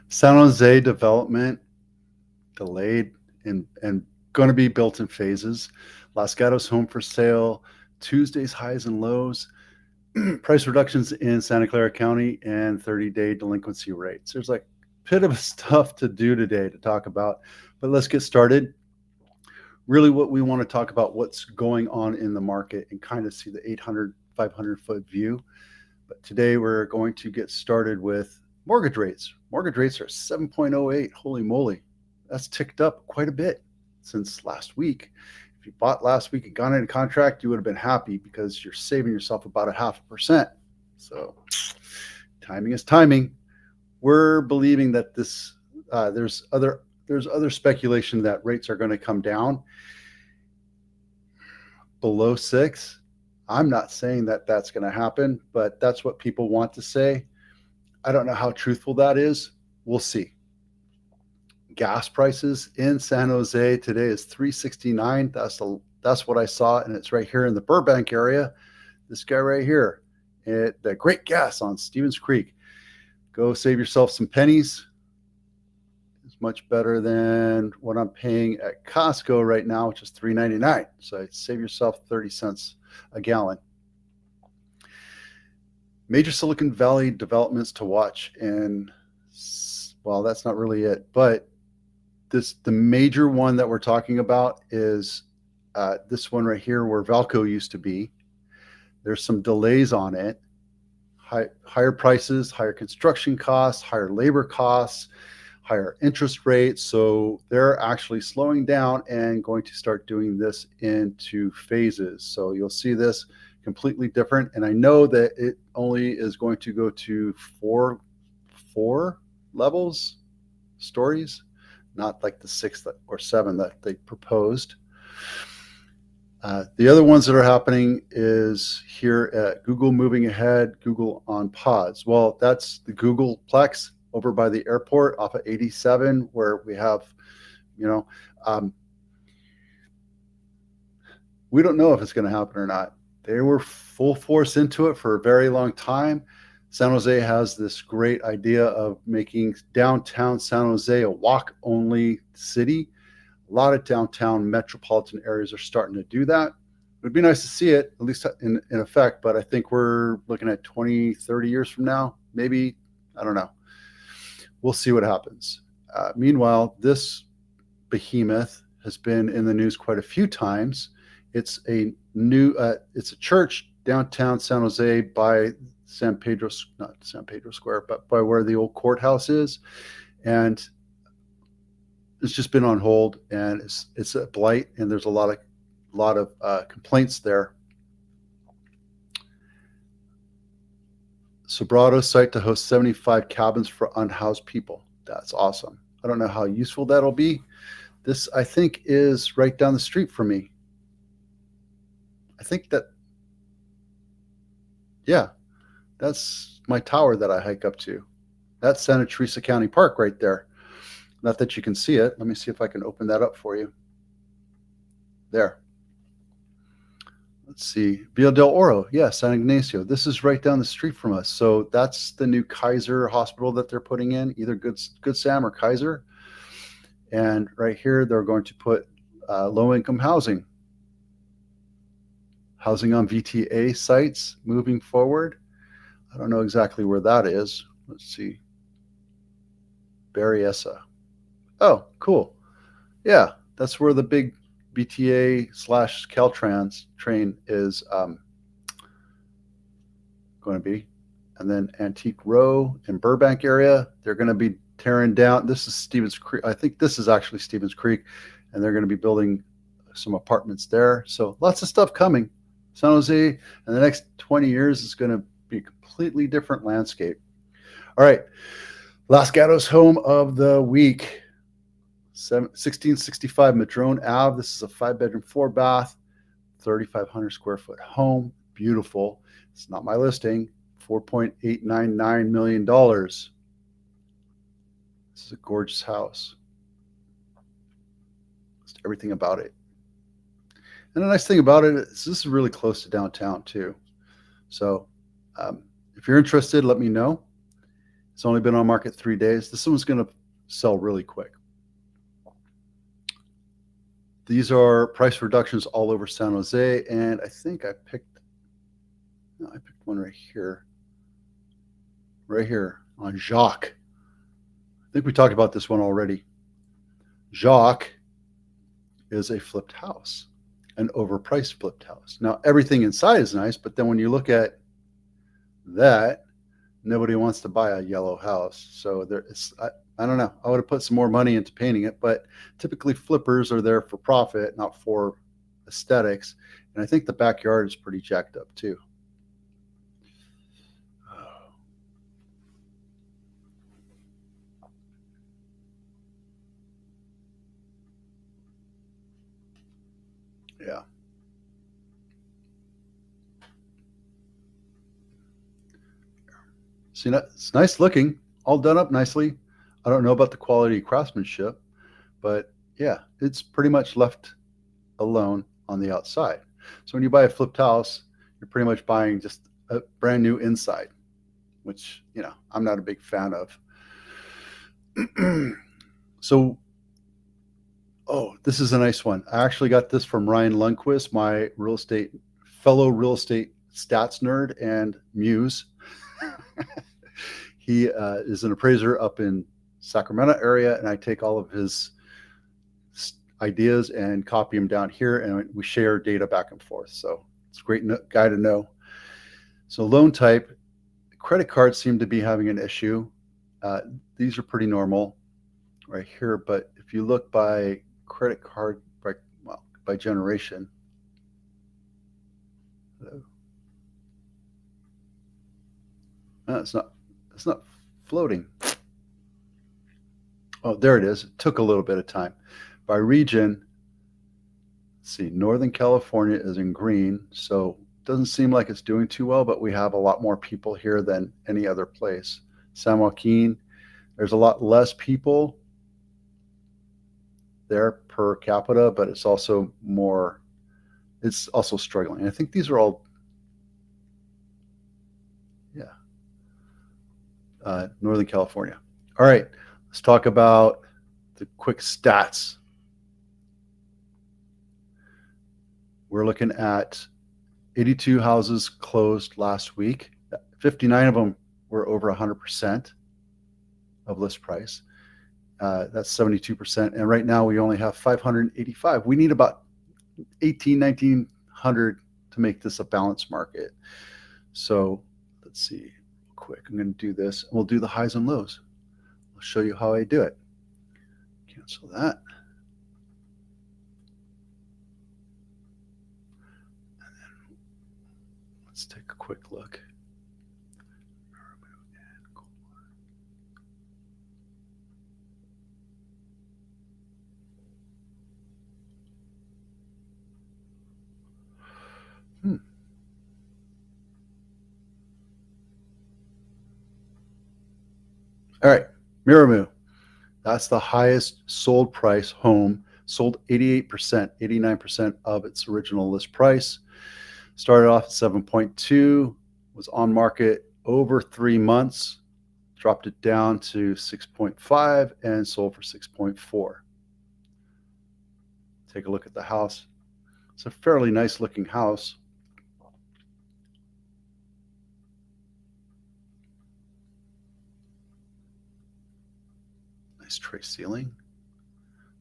San Jose development delayed and going to be built in phases. Las Gatos home for sale. Tuesday's highs and lows. Price reductions in Santa Clara County and 30-day delinquency rates. There's like a bit of stuff to do today to talk about, but let's get started. Really, what we want to talk about what's going on in the market and kind of see the 800, 500-foot view. But today we're going to get started with mortgage rates. Mortgage rates are 7.08. Holy moly. That's ticked up quite a bit since last week. If you bought last week and gone into contract, you would have been happy because you're saving yourself about 0.5%. So timing is timing. We're believing that there's other speculation that rates are going to come down below 6. I'm not saying that that's going to happen, but that's what people want to say. I don't know how truthful that is. We'll see. Gas prices in San Jose today is $3.69. That's what I saw, and it's right here in the Burbank area. This guy right here, the Great Gas on Stevens Creek. Go save yourself some pennies. It's much better than what I'm paying at Costco right now, which is $3.99. So save yourself 30 cents a gallon. Major Silicon Valley developments to watch, and well, that's not really it, but the major one that we're talking about is this one right here where Valco used to be. There's some delays on it, higher prices, higher construction costs, higher labor costs, higher interest rates. So they're actually slowing down and going to start doing this into phases. So you'll see this completely different. And I know that it only is going to go to four levels, stories, not like the 6 or 7 that they proposed. The other ones that are happening is here at Google moving ahead, Google on pause. Well, that's the Googleplex over by the airport off of 87, where we have, we don't know if it's going to happen or not. They were full force into it for a very long time. San Jose has this great idea of making downtown San Jose a walk-only city. A lot of downtown metropolitan areas are starting to do that. It would be nice to see it, at least in effect, but I think we're looking at 20, 30 years from now, maybe, I don't know. We'll see what happens. Meanwhile, this behemoth has been in the news quite a few times. It's a church downtown San Jose by not San Pedro Square, but by where the old courthouse is. And it's just been on hold, and it's a blight, and there's a lot of complaints there. Sobrado site to host 75 cabins for unhoused people. That's awesome. I don't know how useful that'll be. This, I think, is right down the street from me. I think that's my tower that I hike up to. That's Santa Teresa County Park right there. Not that you can see it. Let me see if I can open that up for you. There. Let's see. Villa del Oro. Yeah, San Ignacio. This is right down the street from us. So that's the new Kaiser hospital that they're putting in, either Good Sam or Kaiser. And right here, they're going to put low-income housing on VTA sites moving forward. I don't know exactly where that is. Let's see. Berryessa. Oh, cool. Yeah, that's where the big BTA/Caltrans train is going to be. And then Antique Row in Burbank area, they're going to be tearing down. This is Stevens Creek. I think this is actually Stevens Creek, and they're going to be building some apartments there. So lots of stuff coming. San Jose in the next 20 years is going to be a completely different landscape. All right. Las Gatos home of the week. 1665 Madrone Ave. This is a 5-bedroom, 4-bath, 3,500 square foot home. Beautiful. It's not my listing. $4.899 million. This is a gorgeous house. Just everything about it. And the nice thing about it is this is really close to downtown too. So if you're interested, let me know. It's only been on market 3 days. This one's going to sell really quick. These are price reductions all over San Jose, and I think I picked one right here on Jacques. I think we talked about this one already. Jacques is a flipped house, an overpriced flipped house. Now, everything inside is nice, but then when you look at that, nobody wants to buy a yellow house. So I don't know. I would have put some more money into painting it, but typically flippers are there for profit, not for aesthetics. And I think the backyard is pretty jacked up too. Yeah. See, it's nice looking, all done up nicely. I don't know about the quality of craftsmanship, but yeah, it's pretty much left alone on the outside. So when you buy a flipped house, you're pretty much buying just a brand new inside, which, I'm not a big fan of. So, oh, this is a nice one. I actually got this from Ryan Lundquist, my fellow real estate stats nerd and muse. He is an appraiser up in Sacramento area, and I take all of his ideas and copy them down here, and we share data back and forth. So it's a great guy to know. So loan type, credit cards seem to be having an issue. These are pretty normal right here, but if you look by credit card, by generation, it's not floating. Oh, there it is. It took a little bit of time. By region, let's see, Northern California is in green, so it doesn't seem like it's doing too well, but we have a lot more people here than any other place. San Joaquin, there's a lot less people there per capita, but it's also struggling. I think these are all, Northern California. All right, let's talk about the quick stats. We're looking at 82 houses closed last week. 59 of them were over 100% of list price. That's 72%. And right now we only have 585. We need about 1,900 to make this a balanced market. So let's see, quick. I'm going to do this. And we'll do the highs and lows. I'll show you how I do it. Cancel that. And then let's take a quick look. All right, Miramu. That's the highest sold price home, sold 88%, 89% of its original list price. Started off at 7.2, was on market over 3 months, dropped it down to 6.5 and sold for 6.4. Take a look at the house. It's a fairly nice looking house. Nice tray ceiling,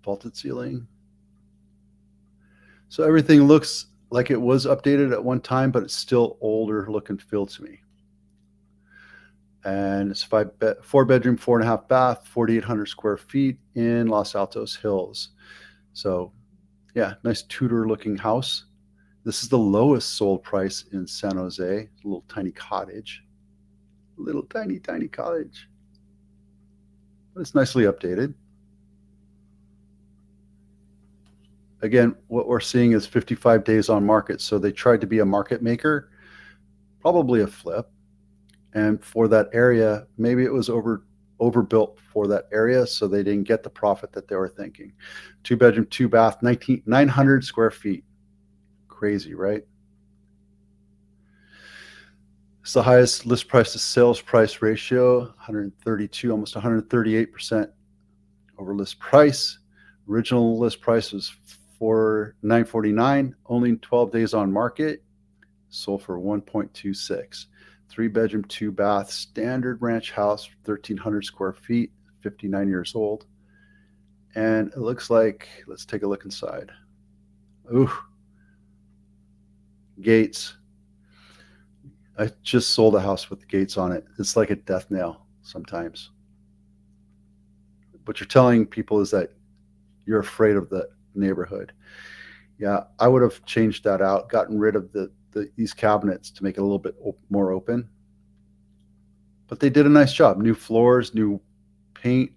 vaulted ceiling. So everything looks like it was updated at one time, but it's still older look and feel to me. And it's 4-bedroom, 4.5 bath, 4,800 square feet in Los Altos Hills. So yeah, nice Tudor looking house. This is the lowest sold price in San Jose. A little tiny cottage, little tiny cottage. But it's nicely updated. Again, what we're seeing is 55 days on market. So they tried to be a market maker, probably a flip. And for that area, maybe it was overbuilt for that area, so they didn't get the profit that they were thinking. 2-bedroom, 2-bath, 900 square feet. Crazy, right? It's the highest list price to sales price ratio, 132, almost 138% over list price. Original list price was for $949, only 12 days on market. Sold for 1.26. 3-bedroom, 2-bath, standard ranch house, 1,300 square feet, 59 years old. And it looks like, let's take a look inside. Ooh, gates. I just sold a house with gates on it. It's like a death nail sometimes. What you're telling people is that you're afraid of the neighborhood. Yeah, I would have changed that out, gotten rid of these cabinets to make it a little bit more open. But they did a nice job. New floors, new paint,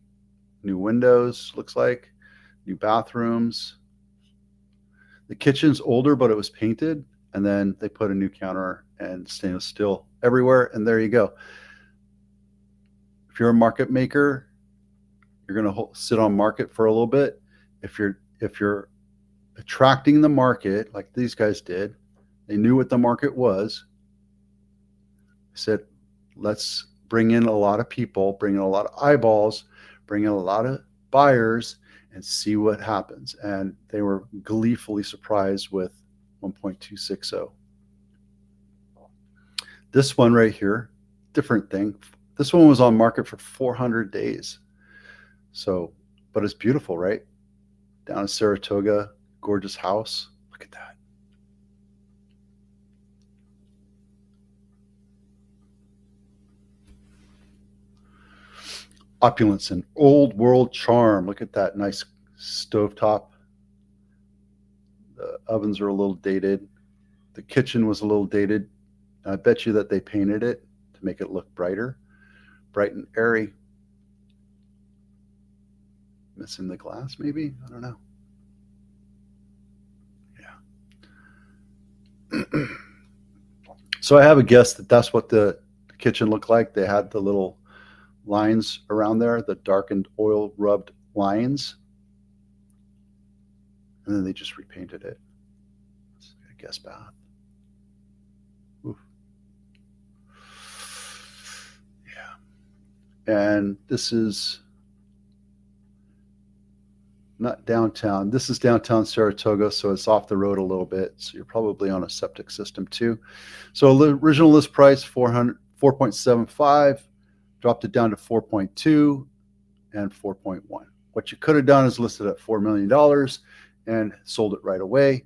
new windows, looks like, new bathrooms. The kitchen's older, but it was painted, and then they put a new counter and stainless steel everywhere, and there you go. If you're a market maker, you're going to sit on market for a little bit. If you're attracting the market like these guys did, they knew what the market was. They said, let's bring in a lot of people, bring in a lot of eyeballs, bring in a lot of buyers, and see what happens. And they were gleefully surprised with 1.260. This one right here, different thing. This one was on market for 400 days. So, but it's beautiful, right? Down in Saratoga, gorgeous house. Look at that. Opulence and old world charm. Look at that nice stovetop. The ovens are a little dated. The kitchen was a little dated. I bet you that they painted it to make it look brighter, bright and airy. Missing the glass, maybe? I don't know. Yeah. So I have a guess that that's what the kitchen looked like. They had the little lines around there, the darkened oil rubbed lines. And then they just repainted it. It's a guest bath. Oof. Yeah. And this is not downtown. This is downtown Saratoga, so it's off the road a little bit. So you're probably on a septic system too. So the original list price 4.75, dropped it down to 4.2 and 4.1. What you could have done is listed at $4 million and sold it right away.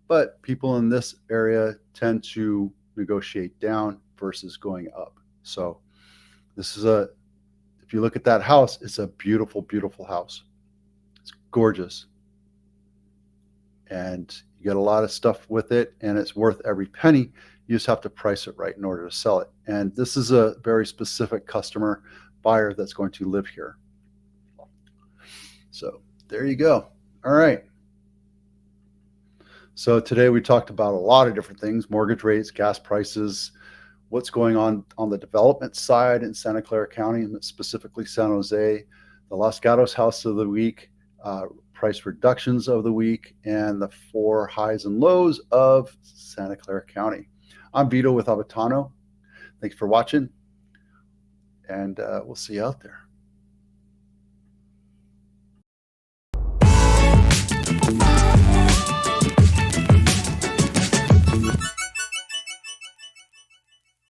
But people in this area tend to negotiate down versus going up. So this is if you look at that house, it's a beautiful, beautiful house. It's gorgeous. And you get a lot of stuff with it, and it's worth every penny. You just have to price it right in order to sell it. And this is a very specific customer buyer that's going to live here. So there you go. All right. So today we talked about a lot of different things: mortgage rates, gas prices, what's going on the development side in Santa Clara County, and specifically San Jose, the Los Gatos House of the Week, price reductions of the week, and the 4 highs and lows of Santa Clara County. I'm Vito with Abitano. Thanks for watching, and we'll see you out there.